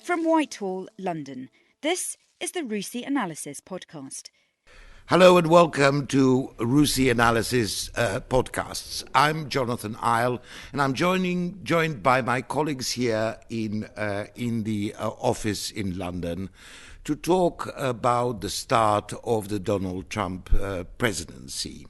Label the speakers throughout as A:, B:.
A: From Whitehall, London, this is the Rusi Analysis podcast.
B: Hello and welcome to Rusi Analysis podcasts. I'm Jonathan Isle, and I'm joined by my colleagues here in the office in London to talk about the start of the Donald Trump presidency.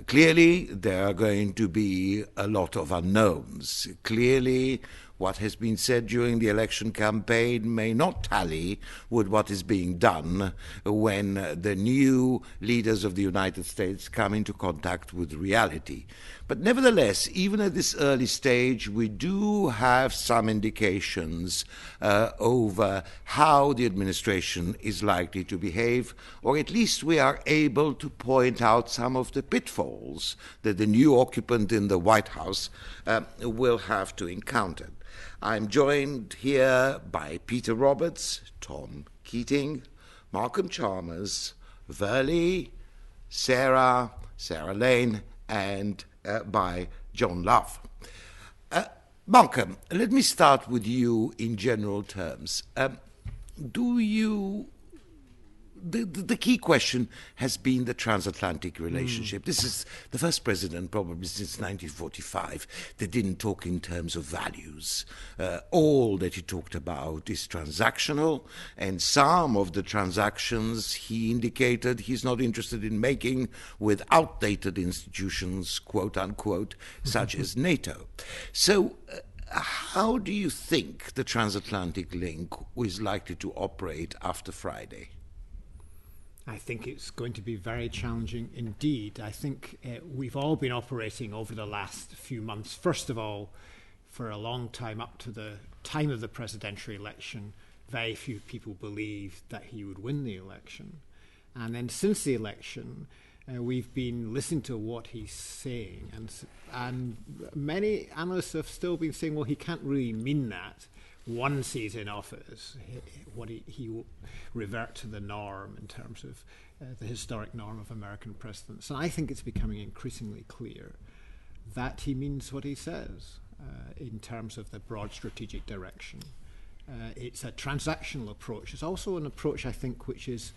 B: Clearly, there are going to be a lot of unknowns. Clearly, what has been said during the election campaign may not tally with what is being done when the new leaders of the United States come into contact with reality. But nevertheless, even at this early stage, we do have some indications over how the administration is likely to behave, or at least we are able to point out some of the pitfalls that the new occupant in the White House will have to encounter. I'm joined here by Peter Roberts, Tom Keating, Malcolm Chalmers, Verley, Sarah Lane, and by John Love. Malcolm, let me start with you in general terms. The key question has been the transatlantic relationship. This is the first president probably since 1945 that didn't talk in terms of values. All that he talked about is transactional, and some of the transactions he indicated he's not interested in making with outdated institutions, quote unquote, such as NATO. So how do you think the transatlantic link is likely to operate after Friday?
C: I think it's going to be very challenging indeed. I think we've all been operating over the last few months, first of all, for a long time up to the time of the presidential election, very few people believed that he would win the election. And then since the election, we've been listening to what he's saying. And many analysts have still been saying, well, he can't really mean that. Once he's in office, he will revert to the norm in terms of the historic norm of American presidents. And I think it's becoming increasingly clear that he means what he says in terms of the broad strategic direction. It's a transactional approach. It's also an approach, I think, which is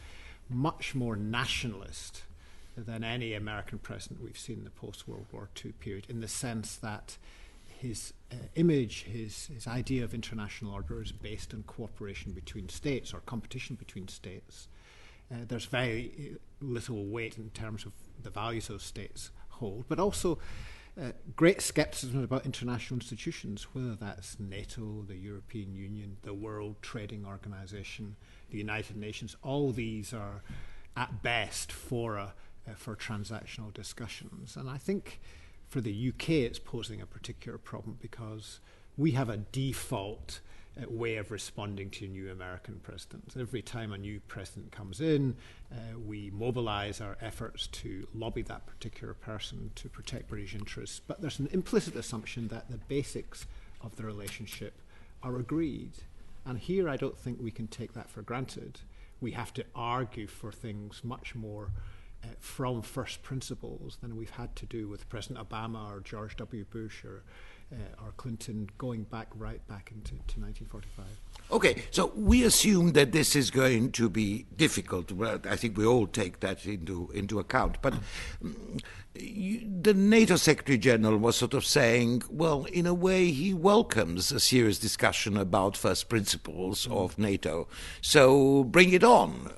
C: much more nationalist than any American president we've seen in the post-World War II period, in the sense that his image, his idea of international order is based on cooperation between states or competition between states. There's very little weight in terms of the values those states hold, but also great skepticism about international institutions, whether that's NATO, the European Union, the World Trading Organization, the United Nations. All these are, at best, for transactional discussions. And I think for the UK, it's posing a particular problem because we have a default way of responding to new American presidents. Every time a new president comes in, we mobilize our efforts to lobby that particular person to protect British interests. But there's an implicit assumption that the basics of the relationship are agreed. And here I don't think we can take that for granted. We have to argue for things much more from first principles than we've had to do with President Obama or George W. Bush or Clinton, going right back into 1945.
B: Okay, so we assume that this is going to be difficult. Well, I think we all take that into account. But the NATO Secretary General was sort of saying, well, in a way, he welcomes a serious discussion about first principles of NATO. So bring it on.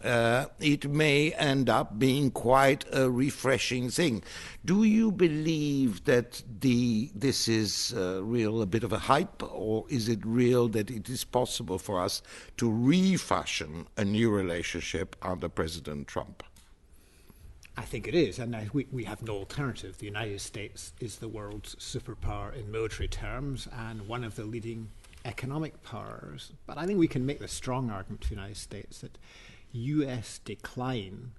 B: It may end up being quite a refreshing thing. Do you believe that this is a bit of a hype, or is it real that it is possible for us to refashion a new relationship under President Trump?
C: I think it is, and we have no alternative. The United States is the world's superpower in military terms and one of the leading economic powers. But I think we can make the strong argument to the United States that US decline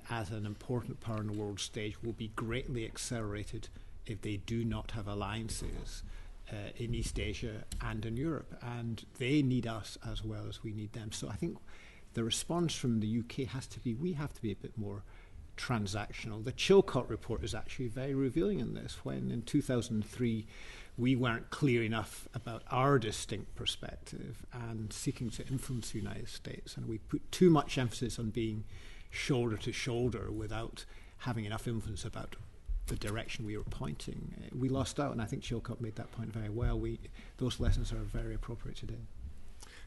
C: as an important power on the world stage will be greatly accelerated if they do not have alliances in East Asia and in Europe. And they need us as well as we need them. So I think the response from the UK has to be, we have to be a bit more transactional. The Chilcot report is actually very revealing in this. When in 2003 we weren't clear enough about our distinct perspective and seeking to influence the United States. And we put too much emphasis on being shoulder to shoulder without having enough influence about the direction we were pointing. We lost out, and I think Chilcott made that point very well. Those lessons are very appropriate today.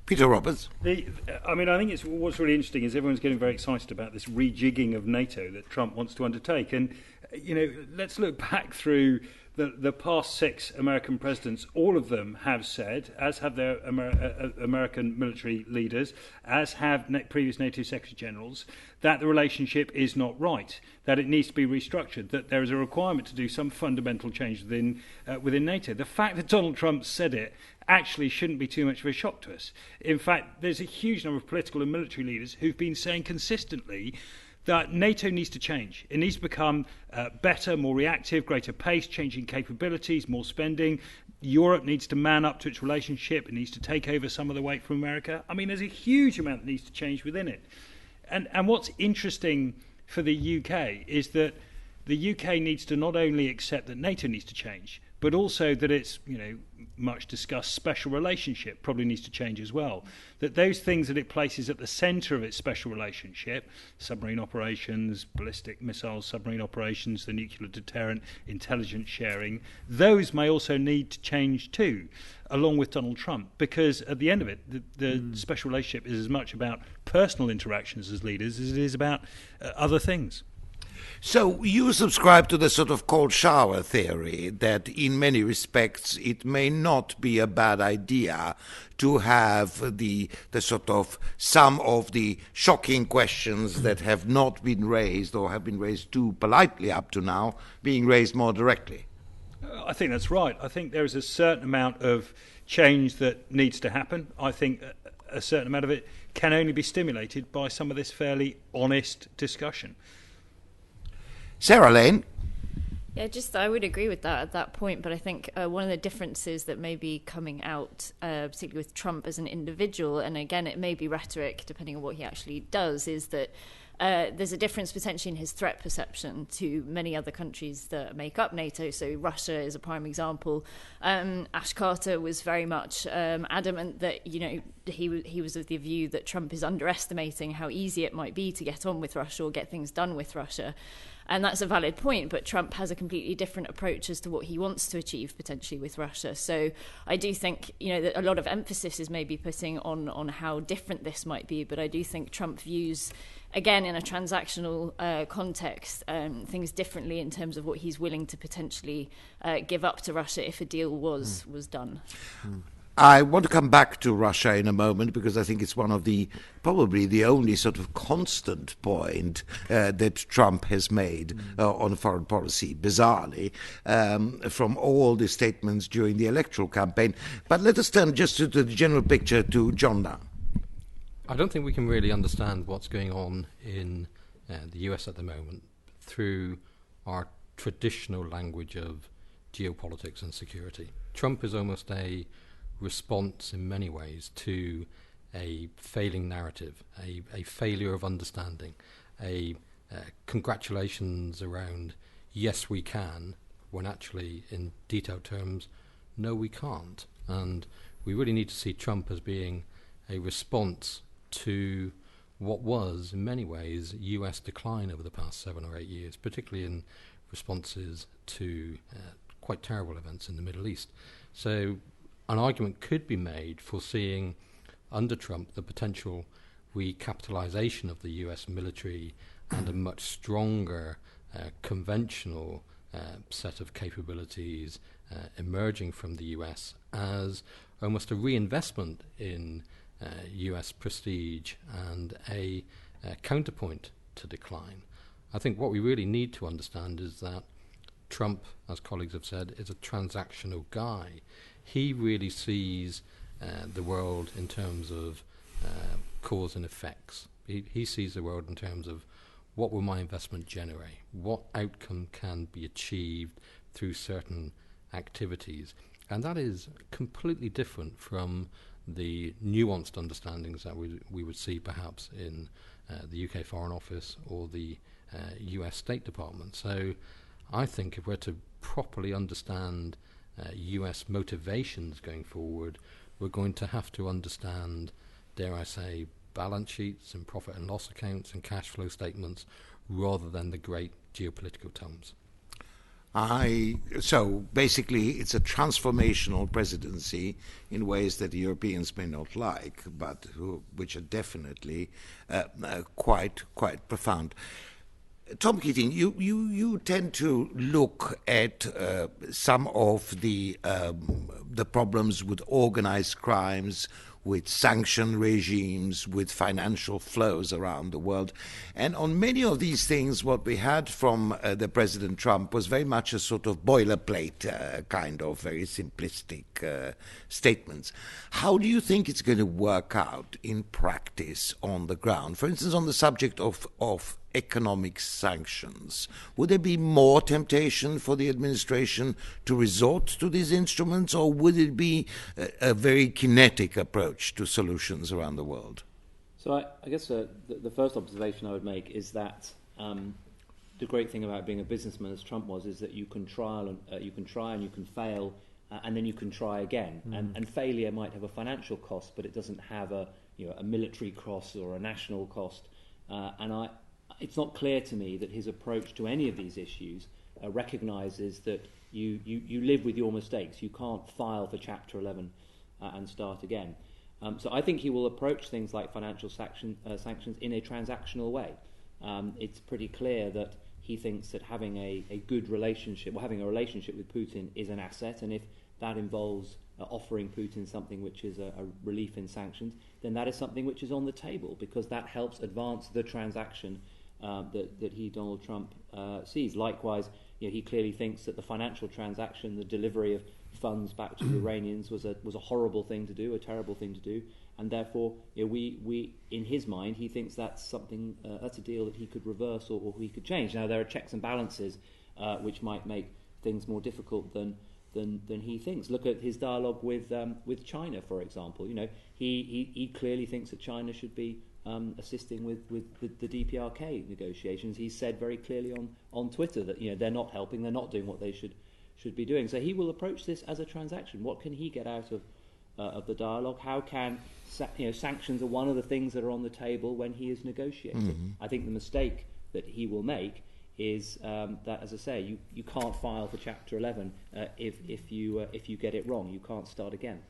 B: Peter Roberts.
D: I think what's really interesting is everyone's getting very excited about this rejigging of NATO that Trump wants to undertake. And, let's look back through the past 6 American presidents. All of them have said, as have their American military leaders, as have previous NATO Secretary Generals, that the relationship is not right, that it needs to be restructured, that there is a requirement to do some fundamental change within NATO. The fact that Donald Trump said it actually shouldn't be too much of a shock to us. In fact, there's a huge number of political and military leaders who've been saying consistently that NATO needs to change. It needs to become better, more reactive, greater pace, changing capabilities, more spending. Europe needs to man up to its relationship. It needs to take over some of the weight from America. I mean, there's a huge amount that needs to change within it. And what's interesting for the UK is that the UK needs to not only accept that NATO needs to change, but also that its, much discussed special relationship probably needs to change as well. That those things that it places at the centre of its special relationship, submarine operations, ballistic missile submarine operations, the nuclear deterrent, intelligence sharing, those may also need to change too, along with Donald Trump, because at the end of it, the special relationship is as much about personal interactions as leaders as it is about other things.
B: So you subscribe to the sort of cold shower theory that in many respects it may not be a bad idea to have the sort of some of the shocking questions that have not been raised or have been raised too politely up to now being raised more directly.
D: I think that's right. I think there is a certain amount of change that needs to happen. I think a certain amount of it can only be stimulated by some of this fairly honest discussion.
B: Sarah Lane.
E: Yeah, I would agree with that at that point, but I think one of the differences that may be coming out, particularly with Trump as an individual, and again, it may be rhetoric depending on what he actually does, is that there's a difference potentially in his threat perception to many other countries that make up NATO. So Russia is a prime example. Ash Carter was very much adamant that, he was of the view that Trump is underestimating how easy it might be to get on with Russia or get things done with Russia. And that's a valid point, but Trump has a completely different approach as to what he wants to achieve potentially with Russia. So I do think, that a lot of emphasis is maybe putting on how different this might be, but I do think Trump views, again, in a transactional context, things differently in terms of what he's willing to potentially give up to Russia if a deal was done.
B: I want to come back to Russia in a moment because I think it's one of probably the only sort of constant point that Trump has made on foreign policy, bizarrely, from all the statements during the electoral campaign. But let us turn just to the general picture to John Dunn.
F: I don't think we can really understand what's going on in the US at the moment through our traditional language of geopolitics and security. Trump is almost a response in many ways to a failing narrative, a failure of understanding, congratulations around yes we can, when actually in detailed terms no we can't. And we really need to see Trump as being a response to what was in many ways US decline over the past 7 or 8 years, particularly in responses to quite terrible events in the Middle East. So an argument could be made for seeing under Trump the potential recapitalization of the US military and a much stronger conventional set of capabilities emerging from the US as almost a reinvestment in US prestige and a counterpoint to decline. I think what we really need to understand is that Trump, as colleagues have said, is a transactional guy. He really sees the world in terms of cause and effects. He sees the world in terms of what will my investment generate, what outcome can be achieved through certain activities. And that is completely different from the nuanced understandings that we would see perhaps in the UK Foreign Office or the US State Department. So I think if we're to properly understand US motivations going forward, we're going to have to understand, dare I say, balance sheets and profit and loss accounts and cash flow statements rather than the great geopolitical terms.
B: So basically it's a transformational presidency in ways that the Europeans may not like, but which are definitely quite profound. Tom Keating, you tend to look at some of the problems with organized crimes, with sanction regimes, with financial flows around the world. And on many of these things, what we had from the President Trump was very much a sort of boilerplate kind of very simplistic statements. How do you think it's going to work out in practice on the ground? For instance, on the subject of economic sanctions, would there be more temptation for the administration to resort to these instruments, or would it be a very kinetic approach to solutions around the world?
G: So I guess the first observation I would make is that the great thing about being a businessman, as Trump was, is that you can try and you can fail, and then you can try again. And failure might have a financial cost, but it doesn't have a military cost or a national cost. It's not clear to me that his approach to any of these issues recognises that you live with your mistakes. You can't file for Chapter 11 and start again. So I think he will approach things like financial sanctions in a transactional way. It's pretty clear that he thinks that having a good relationship, or having a relationship with Putin, is an asset, and if that involves offering Putin something which is a relief in sanctions, then that is something which is on the table, because that helps advance the transaction that he, Donald Trump, sees. Likewise, he clearly thinks that the financial transaction, the delivery of funds back to the Iranians, was a horrible thing to do, a terrible thing to do, and therefore, we in his mind, he thinks that's something, that's a deal that he could reverse or he could change. Now, there are checks and balances which might make things more difficult than he thinks. Look at his dialogue with China, for example. He clearly thinks that China should be assisting with the DPRK negotiations. He said very clearly on Twitter that they're not helping, they're not doing what they should be doing. So he will approach this as a transaction. What can he get out of the dialogue? How can sanctions are one of the things that are on the table when he is negotiating. Mm-hmm. I think the mistake that he will make is that, as I say, you can't file for Chapter 11 if you get it wrong. You can't start again.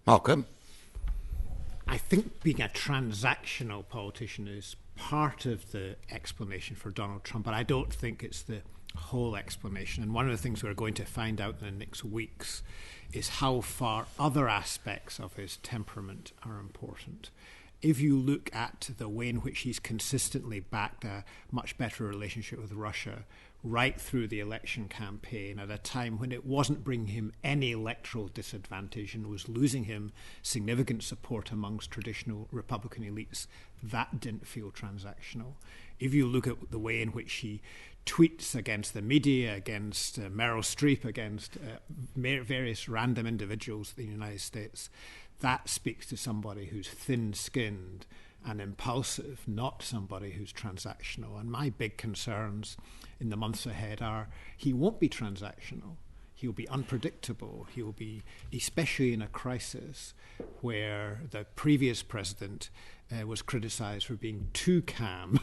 B: Malcolm?
C: I think being a transactional politician is part of the explanation for Donald Trump, but I don't think it's the whole explanation. And one of the things we're going to find out in the next weeks is how far other aspects of his temperament are important. If you look at the way in which he's consistently backed a much better relationship with Russia right through the election campaign at a time when it wasn't bringing him any electoral disadvantage and was losing him significant support amongst traditional Republican elites, that didn't feel transactional. If you look at the way in which he tweets against the media, against Meryl Streep, against various random individuals in the United States, that speaks to somebody who's thin-skinned and impulsive, not somebody who's transactional. And my big concerns in the months ahead are he won't be transactional. He'll be unpredictable. He'll be, especially in a crisis where the previous president was criticized for being too calm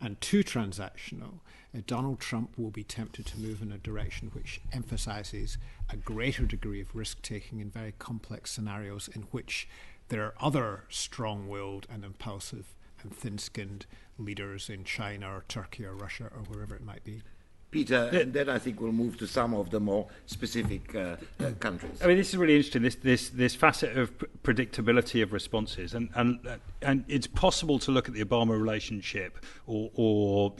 C: and too transactional. Donald Trump will be tempted to move in a direction which emphasizes a greater degree of risk-taking in very complex scenarios in which there are other strong-willed and impulsive and thin-skinned leaders in China or Turkey or Russia or wherever it might be.
B: Peter, and then I think we'll move to some of the more specific countries.
D: I mean, this is really interesting. This facet of predictability of responses, and it's possible to look at the Obama relationship or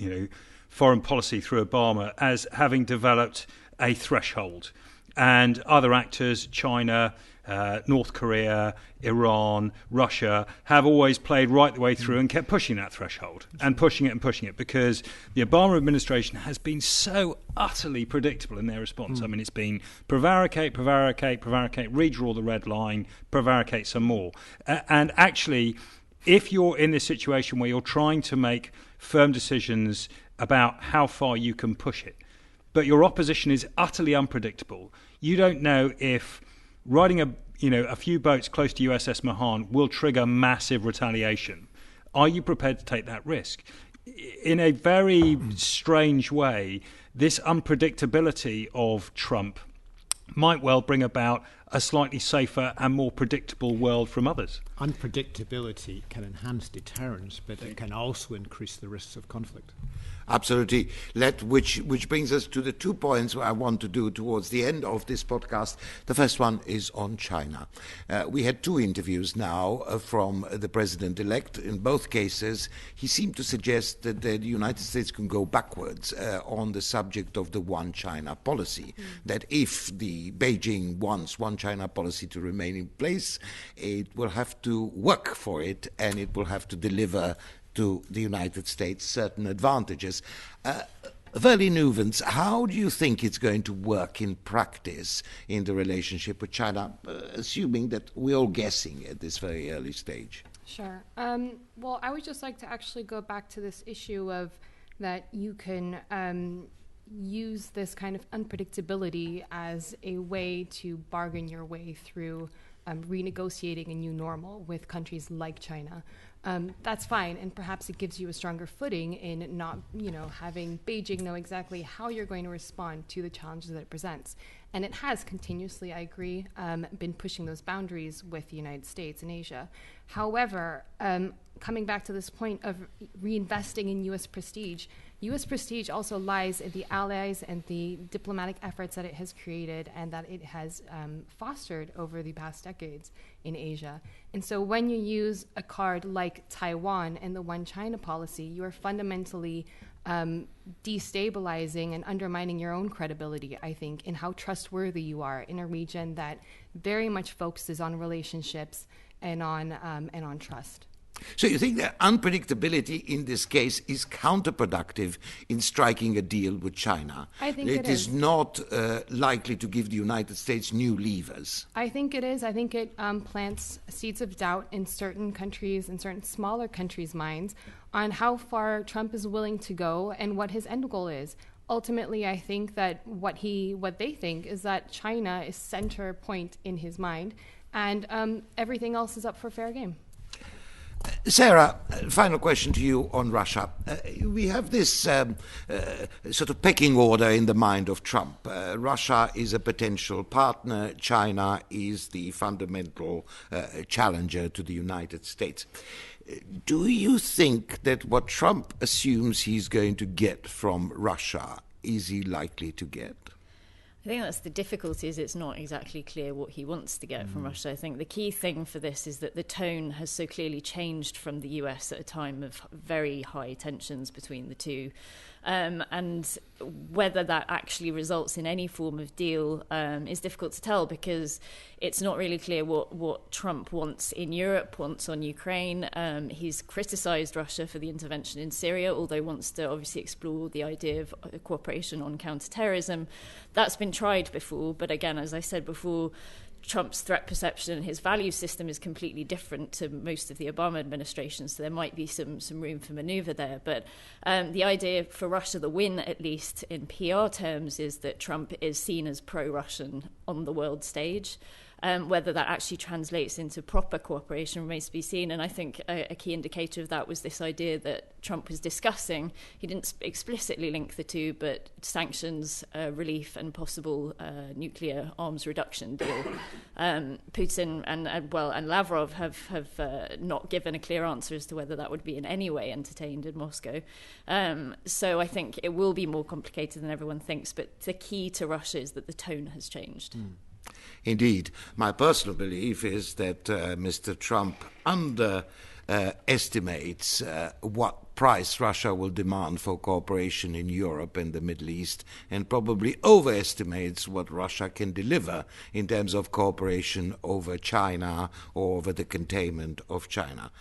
D: foreign policy through Obama as having developed a threshold, and other actors, China, North Korea, Iran, Russia, have always played right the way through and kept pushing that threshold and pushing it because the Obama administration has been so utterly predictable in their response. I mean, it's been prevaricate, redraw the red line, prevaricate some more. And actually, if you're in this situation where you're trying to make firm decisions about how far you can push it, but your opposition is utterly unpredictable. You don't know if riding a few boats close to USS Mahan will trigger massive retaliation. Are you prepared to take that risk? In a very strange way, this unpredictability of Trump might well bring about a slightly safer and more predictable world from others.
C: Unpredictability can enhance deterrence, but it can also increase the risks of conflict.
B: Absolutely. Which brings us to the 2 points I want to do towards the end of this podcast. The first one is on China. We had 2 interviews now from the president-elect. In both cases, he seemed to suggest that the United States can go backwards on the subject of the one China policy. That if the Beijing wants one China policy to remain in place, it will have to work for it, and it will have to deliver to the United States certain advantages. Verlie Nuvens, how do you think it's going to work in practice in the relationship with China, assuming that we're all guessing at this very early stage?
H: Sure. Well, I would just like to actually go back to this issue of that you can use this kind of unpredictability as a way to bargain your way through renegotiating a new normal with countries like China. That's fine, and perhaps it gives you a stronger footing in not, having Beijing know exactly how you're going to respond to the challenges that it presents. And it has continuously, I agree, been pushing those boundaries with the United States and Asia. However, coming back to this point of reinvesting in U.S. prestige also lies in the allies and the diplomatic efforts that it has created and that it has fostered over the past decades in Asia. And so when you use a card like Taiwan and the One China policy, you are fundamentally destabilizing and undermining your own credibility, I think, in how trustworthy you are in a region that very much focuses on relationships and on trust.
B: So you think that unpredictability in this case is counterproductive in striking a deal with China?
H: I think
B: it is not likely to give the United States new levers.
H: I think it is. I think it plants seeds of doubt in certain countries, in certain smaller countries' minds on how far Trump is willing to go and what his end goal is. Ultimately, I think that what they think is that China is center point in his mind, and everything else is up for fair game.
B: Sarah, final question to you on Russia. We have this sort of pecking order in the mind of Trump. Russia is a potential partner. China is the fundamental challenger to the United States. Do you think that what Trump assumes he's going to get from Russia, is he likely to get?
E: I think that's the difficulty, is it's not exactly clear what he wants to get from Russia. I think the key thing for this is that the tone has so clearly changed from the US at a time of very high tensions between the two. And whether that actually results in any form of deal is difficult to tell, because it's not really clear what Trump wants in Europe, wants on Ukraine. He's criticised Russia for the intervention in Syria, although wants to obviously explore the idea of cooperation on counterterrorism. That's been tried before, but again, as I said before, Trump's threat perception and his value system is completely different to most of the Obama administration, so there might be some room for manoeuvre there. But the idea for Russia, the win at least in PR terms, is that Trump is seen as pro-Russian on the world stage. Whether that actually translates into proper cooperation remains to be seen. And I think a key indicator of that was this idea that Trump was discussing. He didn't explicitly link the two, but sanctions, relief, and possible nuclear arms reduction deal. Putin and Lavrov have not given a clear answer as to whether that would be in any way entertained in Moscow. So I think it will be more complicated than everyone thinks. But the key to Russia is that the tone has changed.
B: Indeed. My personal belief is that Mr. Trump underestimates what price Russia will demand for cooperation in Europe and the Middle East, and probably overestimates what Russia can deliver in terms of cooperation over China or over the containment of China.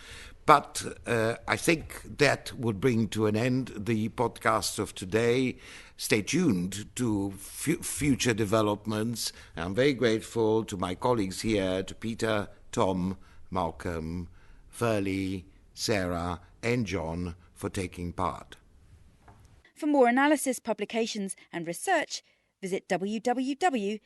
B: But I think that would bring to an end the podcast of today. Stay tuned to future developments. I'm very grateful to my colleagues here, to Peter, Tom, Malcolm, Verlie, Sarah, and John for taking part.
A: For more analysis, publications and research, visit www.rusi.org.